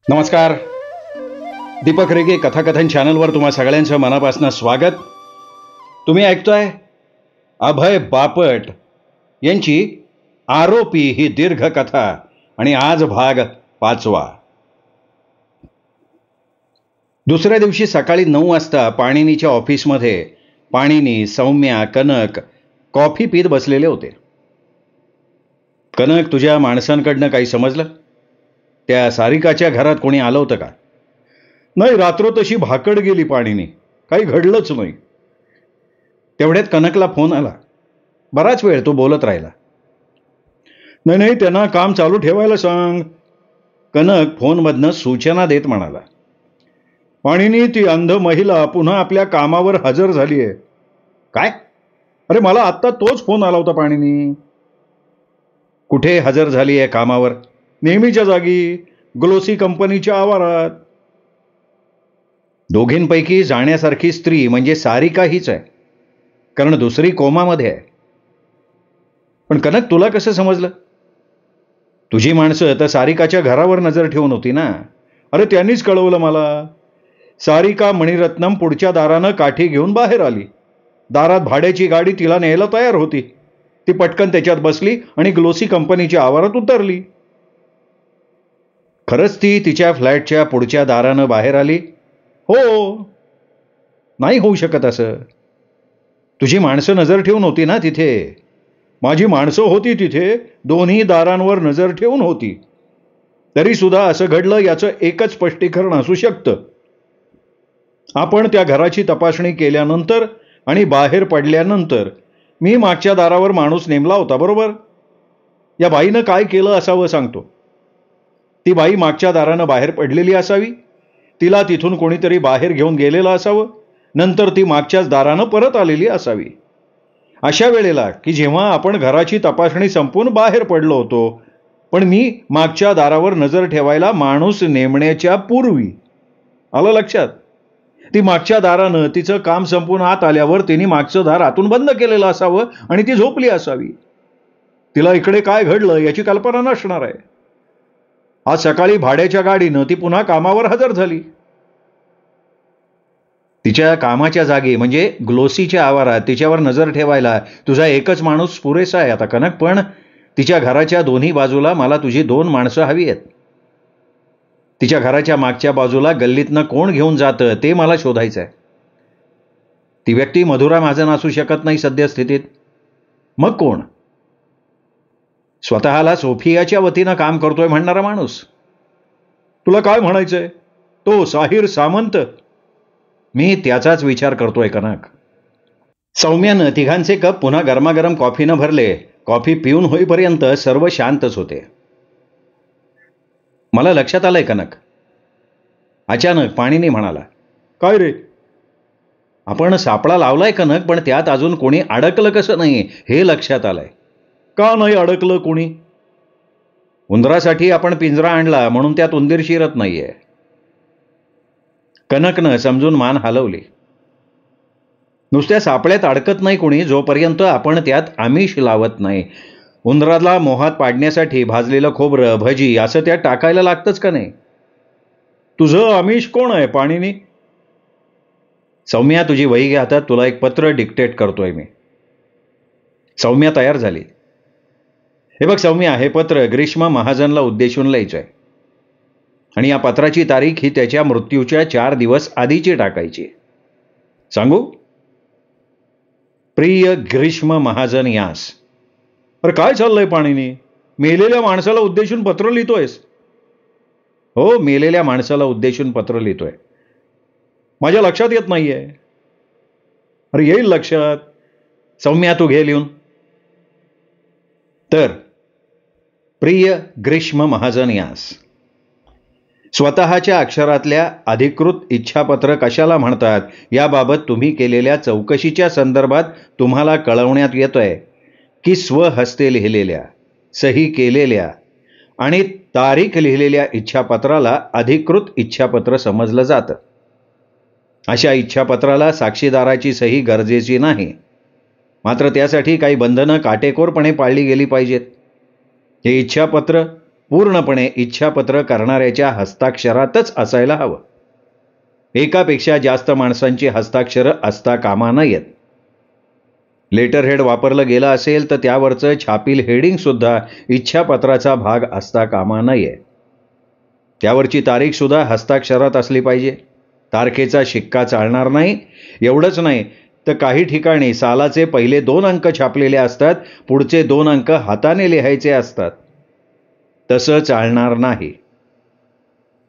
नमस्कार. दीपक रेगे कथाकथन चॅनलवर तुम्हा सगळ्यांचं मनापासून स्वागत. तुम्ही ऐकतोय अभय बापट यांची आरोपी ही दीर्घ कथा आणि आज भाग 5. दुसऱ्या दिवशी सकाळी 9 वाजता पाणिनीच्या ऑफिसमध्ये पाणिनी, सौम्या, कनक कॉफी पीत बसलेले होते. कनक, तुझ्या माणसांकडनं काही समजलं? त्या सारिकाच्या घरात कोणी आलं होतं का? नाही, रात्र तशी भाकड गेली पाणीनी, काही घडलंच नाही. तेवढ्यात कनकला फोन आला. बराच वेळ तो बोलत राहिला. नाही, त्यांना काम चालू ठेवायला सांग. कनक फोनमधनं सूचना देत म्हणाला. पाणीनी, ती अंध महिला पुन्हा आपल्या कामावर हजर झाली आहे. काय? अरे, मला आत्ता तोच फोन आला होता पाणीनी. कुठे हजर झाली आहे कामावर? नेहमीच्या जागी, ग्लोसी कंपनीच्या आवारात. दोघींपैकी जाण्यासारखी स्त्री म्हणजे सारिका हीच आहे, कारण दुसरी कोमामध्ये आहे. पण कनक, तुला कसं समजलं? तुझी माणसं तर सारिकाच्या घरावर नजर ठेवून होती ना. अरे, त्यांनीच कळवलं मला. सारिका मणिरत्नम पुढच्या दारानं काठी घेऊन बाहेर आली. दारात भाड्याची गाडी तिला न्यायला तयार होती. ती पटकन त्याच्यात बसली आणि ग्लोसी कंपनीच्या आवारात उतरली. खरंच ती तिच्या फ्लॅटच्या पुढच्या दारानं बाहेर आली? हो. नाही होऊ शकत असं. तुझी माणसं नजर ठेवून होती ना तिथे. माझी माणसं होती तिथे, दोन्ही दारांवर नजर ठेवून होती. तरी सुद्धा असं घडलं याचं एकच स्पष्टीकरण असू शकतं. आपण त्या घराची तपासणी केल्यानंतर आणि बाहेर पडल्यानंतर मी मागच्या दारावर माणूस नेमला होता, बरोबर? या बाईनं काय केलं असावं सांगतो. ती बाई मागच्या दारानं बाहेर पडलेली असावी. तिला तिथून कोणीतरी बाहेर घेऊन गेलेलं असावं. नंतर ती मागच्याच दारानं परत आलेली असावी. अशा वेळेला की जेव्हा आपण घराची तपासणी संपून बाहेर पडलो होतो, पण मी मागच्या दारावर नजर ठेवायला माणूस नेमण्याच्या पूर्वी, आलं लक्षात? ती मागच्या दारानं तिचं काम संपून आत आल्यावर तिने मागचं दार आतून बंद केलेलं असावं आणि ती झोपली असावी. तिला इकडे काय घडलं याची कल्पना नसणार आहे. आज सकाळी भाड्याच्या गाडीनं ती पुन्हा कामावर हजर झाली. तिच्या कामाच्या जागी म्हणजे ग्लोसीच्या आवारात तिच्यावर नजर ठेवायला तुझा एकच माणूस पुरेसा आहे आता कनक. पण तिच्या घराच्या दोन्ही बाजूला मला तुझी 2 माणसं हवी आहेत. तिच्या घराच्या मागच्या बाजूला गल्लीतनं कोण घेऊन जातं ते मला शोधायचं आहे. ती व्यक्ती मधुरा महाजन असू शकत नाही सद्यस्थितीत. मग कोण? स्वतःला सोफियाच्या वतीनं काम करतोय म्हणणारा माणूस. तुला काय म्हणायचंय? तो साहिर सामंत? मी त्याचाच विचार करतोय कनक. सौम्यानं तिघांचे कप पुन्हा गरमागरम कॉफीनं भरले. कॉफी पिऊन होईपर्यंत सर्व शांतच होते. मला लक्षात आलंय कनक. अचानक पाणिनी म्हणाला. काय रे? आपण सापळा लावलाय कनक, पण त्यात अजून कोणी अडकलं कसं नाही हे लक्षात आलंय. का नाही अडकलं कोणी? उंदरासाठी आपण पिंजरा आणला म्हणून त्यात उंदीर शिरत नाहीये. कनकनं समजून मान हलवली. नुसत्या सापळ्यात अडकत नाही कोणी जोपर्यंत आपण त्यात आमिष लावत नाही. उंदराला मोहात पाडण्यासाठी भाजलेलं खोबरं, भजी असं त्यात टाकायला लागतंच का नाही? तुझं आमिष कोण आहे पाणीनी? सौम्या, तुझी वही घे हातात, तुला एक पत्र डिक्टेट करतोय मी. सौम्या तयार झाली. हे बघ सौम्या, हे पत्र ग्रीष्म महाजनला उद्देशून लिहायचं आहे आणि या पत्राची तारीख ही त्याच्या मृत्यूच्या 4 दिवस आधीची टाकायची. सांगू? प्रिय ग्रीष्म महाजन यास. अरे काय चाललंय पाणीनी? मेलेल्या माणसाला उद्देशून पत्र लिहितोयस? हो, मेलेल्या माणसाला उद्देशून पत्र लिहितोय. माझ्या लक्षात येत नाहीये. अरे येईल लक्षात. सौम्या, तू घे लिहून. तर प्रिय ग्रीष्म महाजन यास. स्वतःच्या अक्षरातल्या अधिकृत इच्छापत्र कशाला म्हणतात याबाबत तुम्ही केलेल्या चौकशीच्या संदर्भात तुम्हाला कळवण्यात येतोय की स्वहस्ते लिहिलेल्या, सही केलेल्या आणि तारीख लिहिलेल्या इच्छापत्राला अधिकृत इच्छापत्र समजलं जातं. अशा इच्छापत्राला साक्षीदाराची सही गरजेची नाही, मात्र त्यासाठी काही बंधनं काटेकोरपणे पाळली गेली पाहिजेत. हे इच्छापत्र पूर्णपणे इच्छापत्र करणाऱ्याच्या हस्ताक्षरातच असायला हवं. एकापेक्षा जास्त माणसांची हस्ताक्षरं असता कामा नयेत. लेटर हेड वापरलं गेलं असेल तर त्यावरचं छापील हेडिंग सुद्धा इच्छापत्राचा भाग असता कामा नये. त्यावरची तारीख सुद्धा हस्ताक्षरात असली पाहिजे. तारखेचा शिक्का चालणार नाही. एवढंच नाही तर काही ठिकाणी सालाचे पहिले 2 अंक छापलेले असतात, पुढचे 2 अंक हाताने लिहायचे असतात. तसं चालणार नाही.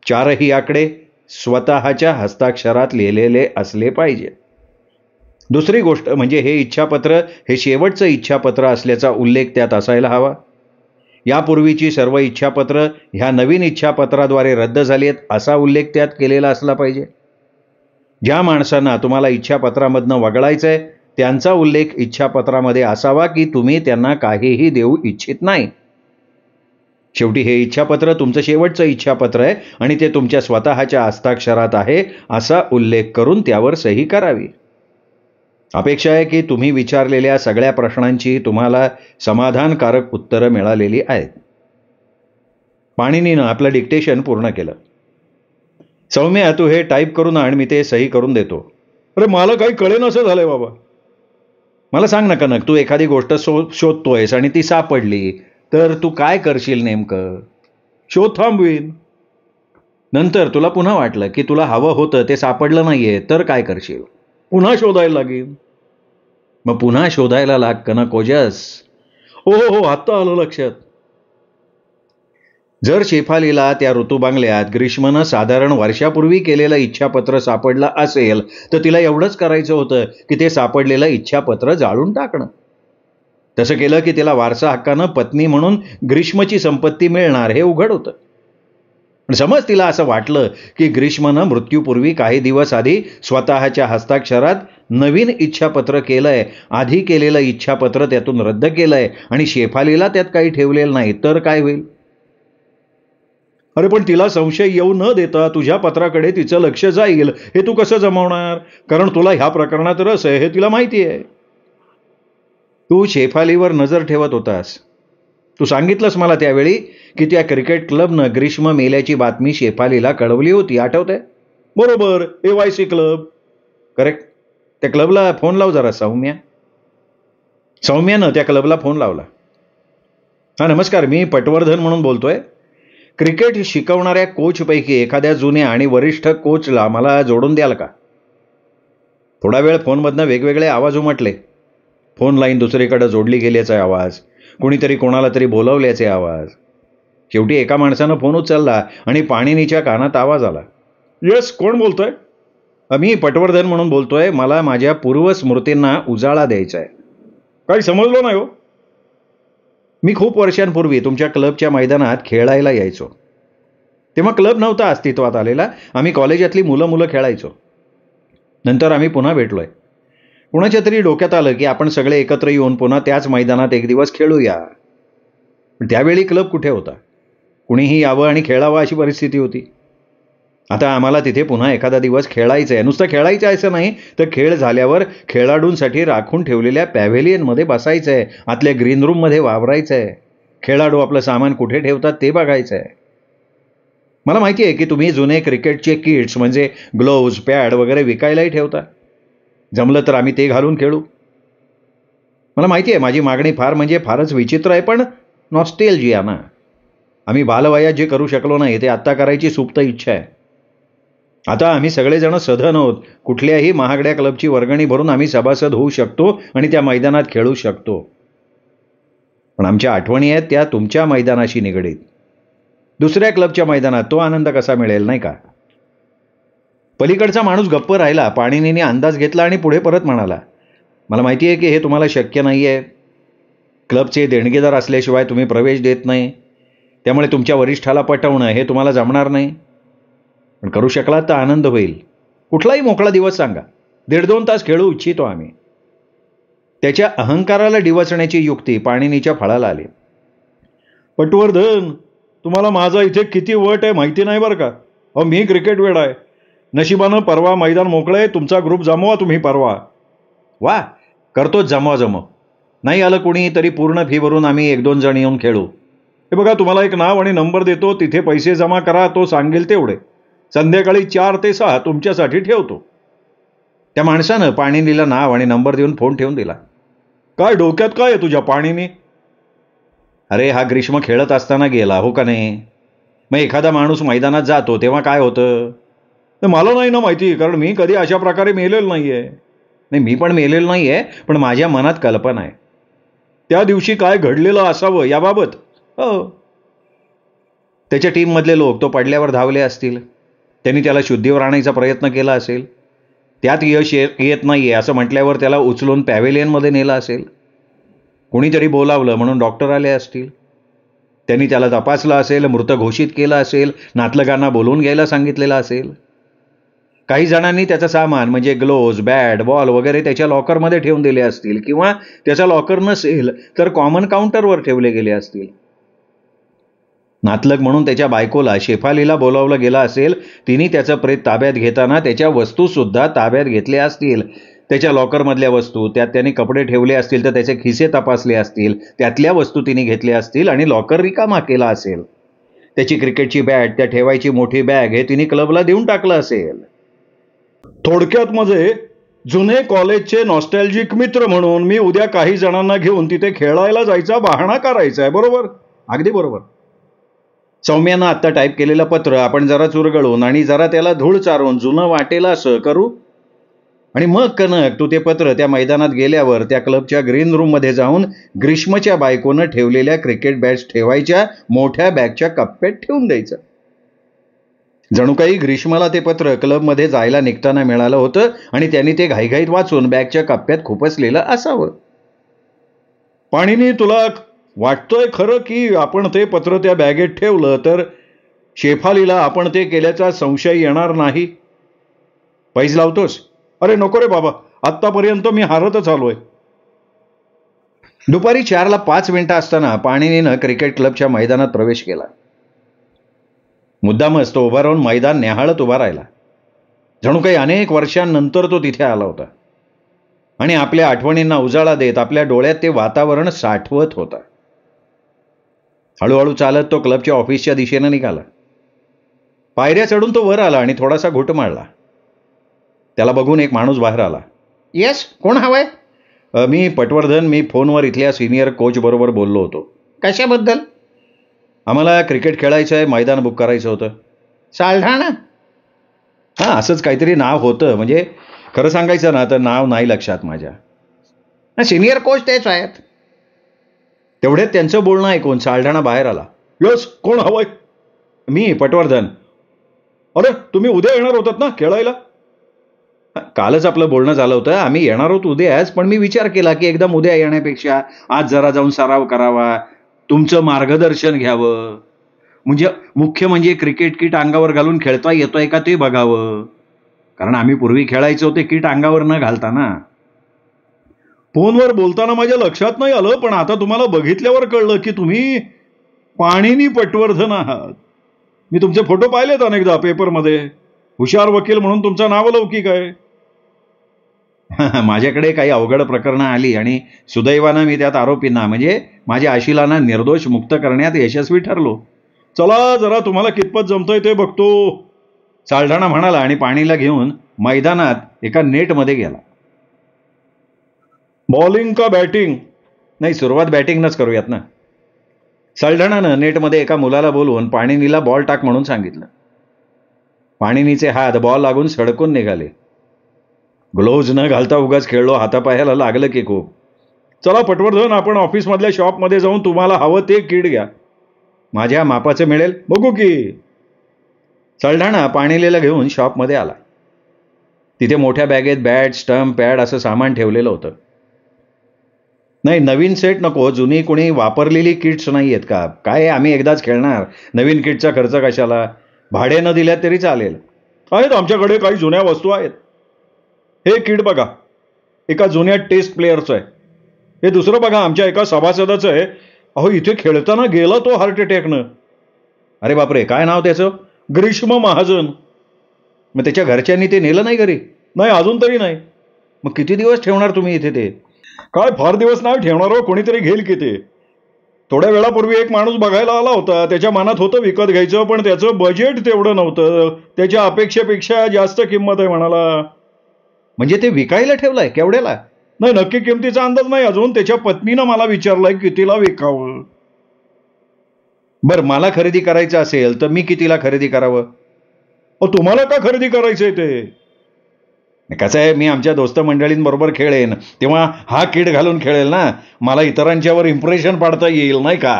4ही आकडे स्वतःच्या हस्ताक्षरात लिहिलेले असले पाहिजे. दुसरी गोष्ट म्हणजे हे इच्छापत्र हे शेवटचं इच्छापत्र असल्याचा उल्लेख त्यात असायला हवा. यापूर्वीची सर्व इच्छापत्र ह्या नवीन इच्छापत्राद्वारे रद्द झाली आहेत असा उल्लेख त्यात केलेला असला पाहिजे. ज्या माणसांना तुम्हाला इच्छापत्रामधनं वगळायचंय त्यांचा उल्लेख इच्छापत्रामध्ये असावा की तुम्ही त्यांना काहीही देऊ इच्छित नाही. शेवटी हे इच्छापत्र तुमचं शेवटचं इच्छापत्र आहे आणि ते तुमच्या स्वतःच्या हस्ताक्षरात आहे असा उल्लेख करून त्यावर सही करावी. अपेक्षा आहे की तुम्ही विचारलेल्या सगळ्या प्रश्नांची तुम्हाला समाधानकारक उत्तरं मिळालेली आहेत. पाणिनीनं आपलं डिक्टेशन पूर्ण केलं. सौम्या, तू हे टाईप करून आण, मी ते सही करून देतो. अरे मला काही कळेन असं झालंय बाबा. मला सांग ना कनक, तू एखादी गोष्ट शोधतोयस आणि ती सापडली तर तू काय करशील नेमकं? शोध थांबवीन. नंतर तुला पुन्हा वाटलं की तुला हवं होतं ते सापडलं नाहीये तर काय करशील? पुन्हा शोधायला लागेल. मग पुन्हा शोधायला लाग कनक ओजस. हो हो, आत्ता आलं लक्षात. जर शेफालीला त्या ऋतुबांगल्यात ग्रीष्मनं साधारण वर्षापूर्वी केलेलं इच्छापत्र सापडलं असेल तर तिला एवढंच करायचं होतं की ते सापडलेलं इच्छापत्र जाळून टाकणं. तसं केलं की तिला वारसा हक्कानं पत्नी म्हणून ग्रीष्मची संपत्ती मिळणार हे उघड होतं. पण समज तिला असं वाटलं की ग्रीष्मनं मृत्यूपूर्वी काही दिवस आधी स्वतःच्या हस्ताक्षरात नवीन इच्छापत्र केलंय, आधी केलेलं इच्छापत्र त्यातून रद्द केलंय आणि शेफालीला त्यात काही ठेवलेलं नाही तर काय होईल? अरे पण तिला संशय येऊ न देता तुझ्या पत्राकडे तिचं लक्ष जाईल हे तू कसं जमवणार? कारण तुला ह्या प्रकरणात रस आहे हे तिला माहिती आहे. तू शेफालीवर नजर ठेवत होतास. तू सांगितलंस मला त्यावेळी की त्या क्रिकेट क्लबनं ग्रीष्म मेल्याची बातमी शेफालीला कळवली होती, आठवतंय? बरोबर, AYC क्लब. करेक्ट. त्या क्लबला फोन लाव जरा सौम्या. सौम्यानं त्या क्लबला फोन लावला. हा नमस्कार, मी पटवर्धन म्हणून बोलतोय. क्रिकेट शिकवणाऱ्या कोचपैकी एखाद्या जुन्या आणि वरिष्ठ कोचला मला जोडून द्याल का? थोडा वेळ फोनमधनं वेगवेगळे आवाज उमटले. फोन लाईन दुसरीकडे जोडली गेल्याचा आवाज, कुणीतरी कोणाला तरी बोलावल्याचे आवाज. शेवटी एका माणसानं फोन उचलला आणि पाणिनीच्या कानात आवाज आला. येस, कोण बोलतोय? मी पटवर्धन म्हणून बोलतोय. मला माझ्या पूर्वस्मृतींना उजाळा द्यायचा आहे. काही समजलो नाही हो. मी खूप वर्षांपूर्वी तुमच्या क्लबच्या मैदानात खेळायला यायचो. तेव्हा क्लब नव्हता अस्तित्वात आलेला. आम्ही कॉलेजातली मुलं खेळायचो. नंतर आम्ही पुन्हा भेटलोय. कुणाच्या तरी डोक्यात आलं की आपण सगळे एकत्र येऊन पुन्हा त्याच मैदानात एक दिवस खेळूया. पण त्यावेळी क्लब कुठे होता? कुणीही यावं आणि खेळावं अशी परिस्थिती होती. आता आम्हाला तिथे पुन्हा एखादा दिवस खेळायचं आहे. नुसतं खेळायचं असं नाही तर खेळ झाल्यावर खेळाडूंसाठी राखून ठेवलेल्या पॅव्हेलियनमध्ये बसायचं आहे, आतल्या ग्रीन रूममध्ये वावरायचं आहे. खेळाडू आपलं सामान कुठे ठेवतात ते बघायचं आहे. मला माहिती आहे की तुम्ही जुने क्रिकेटचे किट्स म्हणजे ग्लोव्ज, पॅड वगैरे विकायलाही ठेवता. जमलं तर आम्ही ते घालून खेळू. मला माहिती आहे माझी मागणी फारच विचित्र आहे, पण नॉस्टेल्जिया ना. आम्ही बालवयात जे करू शकलो नाही ते आत्ता करायची सुप्त इच्छा आहे. आता आम्ही सगळेजण सधन आहोत. कुठल्याही महागड्या क्लबची वर्गणी भरून आम्ही सभासद होऊ शकतो आणि त्या मैदानात खेळू शकतो. पण आमच्या आठवणी आहेत त्या तुमच्या मैदानाशी निगडीत. दुसऱ्या क्लबच्या मैदानात तो आनंद कसा मिळेल, नाही का? पलीकडचा माणूस गप्प राहिला. पाणिनीने अंदाज घेतला आणि पुढे परत म्हणाला, मला माहिती आहे की हे तुम्हाला शक्य नाही आहे. क्लबचे देणगीदार असल्याशिवाय तुम्ही प्रवेश देत नाही. त्यामुळे तुमच्या वरिष्ठाला पटवणं हे तुम्हाला जमणार नाही. पण करू शकलात तर आनंद होईल. कुठलाही मोकळा दिवस सांगा. 1.5-2 तास खेळू इच्छितो आम्ही. त्याच्या अहंकाराला डिवचण्याची युक्ती पाणिनीच्या फळाला आली. पटवर्धन, तुम्हाला माझा इथे किती वट आहे माहिती नाही बरं का. अहो, मी क्रिकेट वेडा आहे. नशिबानं परवा मैदान मोकळं आहे. तुमचा ग्रुप जमवा तुम्ही परवा. वा, करतोच जमवा. नाही आलं कुणी तरी पूर्ण फी भरून आम्ही 1-2 जण येऊन खेळू. हे बघा, तुम्हाला एक नाव आणि नंबर देतो, तिथे पैसे जमा करा, तो सांगेल तेवढे. संध्याकाळी 4 ते 6 तुमच्यासाठी ठेवतो. त्या माणसानं पाणिनीला नाव आणि नंबर देऊन फोन ठेवून दिला. काय डोक्यात काय आहे तुझ्या पाणीनी? अरे, हा ग्रीष्म खेळत असताना गेला, हो का नाही? मग एखादा माणूस मैदानात जातो तेव्हा काय होतं? ते मला नाही ना माहिती, कारण मी कधी अशा प्रकारे मेलेलो नाहीये. नाही, मी पण मेलेलो नाहीये, पण माझ्या मनात कल्पना आहे. त्या दिवशी काय घडलेलं असावं याबाबत. हो. त्याच्या टीममधले लोक तो पडल्यावर धावले असतील. त्यांनी त्याला शुद्धीवर आणायचा प्रयत्न केला असेल. त्यात यश येत नाहीये असं म्हटल्यावर त्याला उचलून पॅव्हेलियनमध्ये नेलं असेल. कुणीतरी बोलावलं म्हणून डॉक्टर आले असतील. त्यांनी त्याला तपासलं असेल, मृत घोषित केलं असेल, नातलगांना बोलवून घ्यायला सांगितलेलं असेल. काही जणांनी त्याचं सामान म्हणजे ग्लोव्ज, बॅट, बॉल वगैरे त्याच्या लॉकरमध्ये ठेवून दिले असतील, किंवा त्याचा लॉकर नसेल तर कॉमन काउंटरवर ठेवले गेले असतील. नातलग म्हणून त्याच्या बायकोला, शेफालीला बोलावलं गेलं असेल. तिने त्याचं प्रेत ताब्यात घेताना त्याच्या वस्तू सुद्धा ताब्यात घेतल्या असतील. त्याच्या लॉकरमधल्या वस्तू, त्यात त्याने कपडे ठेवले असतील तर त्याचे खिसे तपासले असतील, त्यातल्या वस्तू तिने घेतल्या असतील आणि लॉकर रिकामा केला असेल. त्याची क्रिकेटची बॅट, त्या ठेवायची मोठी बॅग हे तिने क्लबला देऊन टाकलं असेल. थोडक्यात म्हणजे जुने कॉलेजचे नॉस्टॅल्जिक मित्र म्हणून मी उद्या काही जणांना घेऊन तिथे खेळायला जायचा बहाणा करायचा आहे, बरोबर? अगदी बरोबर. सौम्यानं आत्ता टाईप केलेलं पत्र आपण जरा चुरगळून आणि जरा त्याला धूळ चारून जुनं वाटेल असं करू. आणि मग कनक, तू ते पत्र त्या मैदानात गेल्यावर त्या क्लबच्या ग्रीन रूममध्ये जाऊन ग्रीष्मच्या बायकोनं ठेवलेल्या क्रिकेट बॅट्स ठेवायच्या मोठ्या बॅगच्या कप्प्यात ठेवून द्यायचं. जणू काही ग्रीष्मला ते पत्र क्लबमध्ये जायला निघताना मिळालं होतं आणि त्यांनी ते घाईघाईत वाचून बॅगच्या कप्प्यात खुपसलेलं असावं. पाणीनी, तुला वाटतंय खरं की आपण ते पत्र त्या बॅगेत ठेवलं तर शेफालीला आपण ते केल्याचा संशय येणार नाही? पैज लावतोस? अरे नको रे बाबा, आत्तापर्यंत मी हारतच आलोय. दुपारी 4ला 5 मिनिटं असताना पाणिनीनं क्रिकेट क्लबच्या मैदानात प्रवेश केला. मुद्दामच तो उभा राहून मैदान न्याहाळत उभा राहिला. जणू काही अनेक वर्षांनंतर तो तिथे आला होता आणि आपल्या आठवणींना उजाळा देत आपल्या डोळ्यात ते वातावरण साठवत होता. हळूहळू चालत तो क्लबच्या ऑफिसच्या दिशेनं निघाला. पायऱ्या चढून तो वर आला आणि थोडासा घुट मारला. त्याला बघून एक माणूस बाहेर आला. येस, कोण हवंय? मी पटवर्धन. मी फोनवर इथल्या सिनियर कोच बरोबर बोललो होतो. कशाबद्दल? आम्हाला क्रिकेट खेळायचं आहे, मैदान बुक करायचं होतं. सालढाणा? हां, असंच काहीतरी नाव होतं. म्हणजे खरं सांगायचं ना तर नाव नाही लक्षात माझ्या. सिनियर कोच तेच आहेत. तेवढ्यात त्यांचं बोलणं ऐकून सालढाणा बाहेर आला. यस, कोण हवंय? मी पटवर्धन. अरे, तुम्ही उद्या येणार होतात ना खेळायला? कालच आपलं बोलणं झालं होतं. आम्ही येणार होतो उद्याच, पण मी विचार केला की एकदम उद्या येण्यापेक्षा आज जरा जाऊन सराव करावा, तुमचं मार्गदर्शन घ्यावं. मुख्य म्हणजे क्रिकेट किट अंगावर घालून खेळता येतोय का ते बघावं. कारण आम्ही पूर्वी खेळायचो ते किट अंगावर न घालता ना. फोनवर बोलताना माझ्या लक्षात नाही आलं, पण आता तुम्हाला बघितल्यावर कळलं की तुम्ही पाणिनी पटवर्धन आहात. मी तुमचे फोटो पाहिलेत अनेकदा पेपरमध्ये. हुशार वकील म्हणून तुमचा नावलौकिक आहे. माझ्याकडे काही अवघड प्रकरणं आली आणि सुदैवानं मी त्यात आरोपींना म्हणजे माझ्या आशिलांना निर्दोष मुक्त करण्यात यशस्वी ठरलो. चला, जरा तुम्हाला कितपत जमतंय ते बघतो, सालढाणा म्हणाला आणि पाणीला घेऊन मैदानात एका नेटमध्ये गेला. बॉलिंग का बॅटिंग? नाही, सुरुवात बॅटिंगनंच करूयात ना. सालढाणानं नेटमध्ये एका मुलाला बोलवून पाणिनीला बॉल टाक म्हणून सांगितलं. पाणिनीचे हात बॉल लागून सडकून निघाले. ग्लोव्ज न घालता उगाच खेळलो, हातापायाला लागलं की खूप. चला पटवर्धन, आपण ऑफिसमधल्या शॉपमध्ये जाऊन तुम्हाला हवं ते किट घ्या. माझ्या मापाचं मिळेल? बघू की. सालढाणा पाणीलेला घेऊन शॉपमध्ये आला. तिथे मोठ्या बॅगेत बॅट, स्टंप, पॅड असं सामान ठेवलेलं होतं. नाही, नवीन सेट नको, जुनी कोणी वापरलेली किट्स नाही आहेत का? काय आम्ही एकदाच खेळणार, नवीन किटचा खर्च कशाला? भाडे न दिल्यात तरी चालेल. आहेत आमच्याकडे काही जुन्या वस्तू आहेत. हे किट बघा, एका जुन्या टेस्ट प्लेयरचं आहे. हे दुसरं बघा, आमच्या एका सभासदाचं आहे. अहो, इथे खेळताना गेला तो हार्ट अटॅकनं. अरे बापरे, काय नाव त्याचं? ग्रीष्म महाजन. मग त्याच्या घरच्यांनी ते नेलं नाही घरी? नाही, अजून तरी नाही. मग किती दिवस ठेवणार तुम्ही इथे ते? काय फार दिवस नाही ठेवणार हो, कोणीतरी घेईल की ते. थोड्या वेळापूर्वी एक माणूस बघायला आला होता. त्याच्या मनात होतं विकत घ्यायचं, पण त्याचं बजेट तेवढं नव्हतं. त्याच्या अपेक्षेपेक्षा जास्त किंमत आहे म्हणाला. म्हणजे ते विकायला ठेवलंय केवढ्याला? नाही, नक्की किमतीचा अंदाज नाही अजून. त्याच्या पत्नीनं मला विचारलंय कितीला विकावं. बरं, मला खरेदी करायचं असेल तर मी कितीला खरेदी करावं? तुम्हाला का खरेदी करायचंय ते? कसं आहे, मी आमच्या दोस्त मंडळींबरोबर खेळेन तेव्हा हा किट घालून खेळेल ना. मला इतरांच्यावर इम्प्रेशन पाडता येईल नाही का?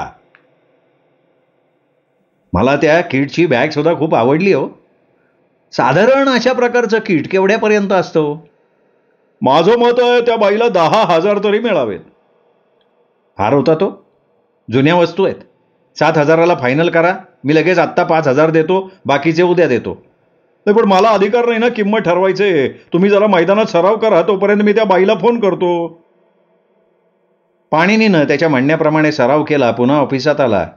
मला त्या किटची बॅग सुद्धा खूप आवडली हो. साधारण अशा प्रकारचं किट केवढ्यापर्यंत असतो? माझं मत आहे त्या बाईला 10,000 तरी मिळावेत. फार होता तो. जुन्या वस्तू आहेत. 7,000ला फायनल करा. मी लगेच आत्ता 5,000 देतो, बाकीचे उद्या देतो. नाही, पण मला अधिकार नाही ना किंमत ठरवायचे. तुम्ही जरा मैदानात सराव करा, तोपर्यंत मी त्या बाईला फोन करतो. पाणीनीनं त्याच्या म्हणण्याप्रमाणे सराव केला. पुन्हा ऑफिसात आला.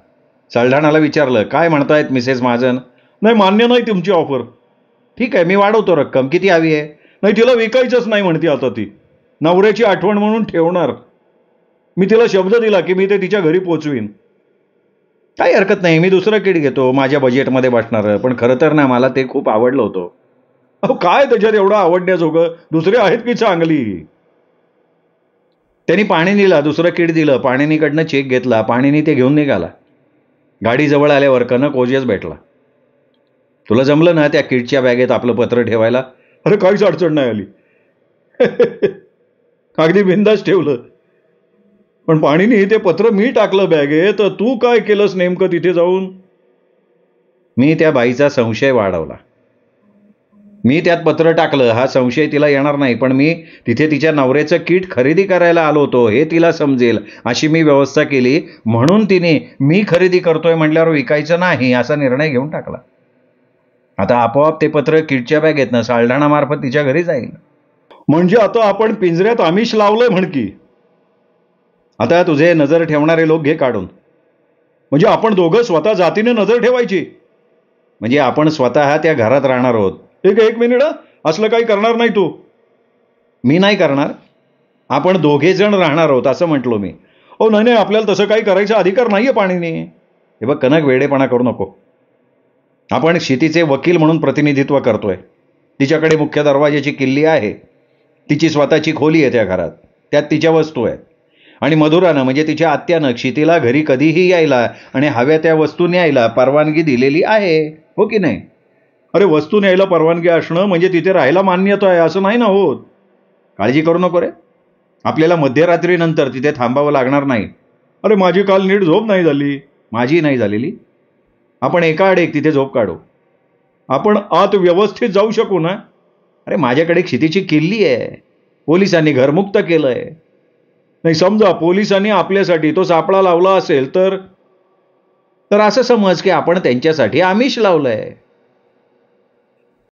सलढाणाला विचारलं, काय म्हणतायत मिसेस महाजन? नाही, मान्य नाही तुमची ऑफर. ठीक आहे, मी वाढवतो रक्कम. किती हवी आहे? नाही, तिला विकायचंच नाही म्हणते आता. ती नवऱ्याची आठवण म्हणून ठेवणार. मी तिला शब्द दिला की मी ते तिच्या घरी पोचवीन. काही हरकत नाही, मी दुसरं किट घेतो माझ्या बजेटमध्ये बसणारं. पण खरं तर ना, मला ते खूप आवडलं होतं. अहो, काय त्याच्यात एवढं आवडण्याजोगं? दुसरे आहेत की चांगली? त्यांनी पाणीनीला दुसरं किट दिलं. पाणीनीकडनं चेक घेतला. पाणीनी ते घेऊन निघाला. गाडी जवळ आल्यावर कनक ओजस भेटला. तुला जमलं ना त्या किटच्या बॅगेत आपलं पत्र ठेवायला? अरे, काहीच अडचण नाही आली. अगदी बिंदास ठेवलं. पण पाणीनी ते पत्र मी टाकलं बॅगेत. तू काय केलंस नेमकं तिथे जाऊन? मी त्या बाईचा संशय वाढवला. मी त्यात पत्र टाकलं हा संशय तिला येणार नाही, पण मी तिथे तिच्या नवऱ्याचं किट खरेदी करायला आलो होतो हे तिला समजेल अशी मी व्यवस्था केली. म्हणून तिने मी खरेदी करतोय म्हटल्यावर विकायचं नाही असा निर्णय घेऊन टाकला. आता आपोआप ते पत्र किटच्या बॅगेतनं सालढाणामार्फत तिच्या घरी जाईल. म्हणजे आता आपण पिंजऱ्यात आमिष लावलंय म्हण की. आता तुझे नजर ठेवणारे लोक घे काढून. म्हणजे आपण दोघं स्वतः जातीने नजर ठेवायची? म्हणजे आपण स्वतः त्या घरात राहणार आहोत. एक मिनिट, असलं काही करणार नाही तू? मी नाही करणार. आपण दोघे जण राहणार आहोत असं म्हटलो मी. नाही, आपल्याला तसं काही करायचा अधिकार नाहीये पाणीने. हे बघ कनक, वेडेपणा करू नको. आपण क्षितीचे वकील म्हणून प्रतिनिधित्व करतोय. तिच्याकडे मुख्य दरवाजाची किल्ली आहे. तिची स्वतःची खोली आहे त्या घरात. त्यात तिच्या वस्तू आहेत. आणि मधुरानं म्हणजे तिच्या आत्यानं क्षितीला घरी कधीही यायला आणि हव्या त्या वस्तू न्यायला परवानगी दिलेली आहे, हो की नाही? अरे, वस्तू न्यायला परवानगी असणं म्हणजे तिथे राहायला मान्यता आहे असं नाही ना होत. काळजी करू नको रे. आपल्याला मध्यरात्रीनंतर तिथे थांबावं लागणार नाही. अरे, माझी काल नीट झोप नाही झाली. माझी नाही झालेली. आपण एकाआड एक तिथे झोप काढू. आपण आत व्यवस्थित जाऊ शकू ना? अरे, माझ्याकडे क्षितीची किल्ली आहे. पोलिसांनी घरमुक्त केलंय. नाही, समजा पोलिसांनी आपल्यासाठी तो सापळा लावला असेल तर असं समज की आपण त्यांच्यासाठी आमिष लावलंय.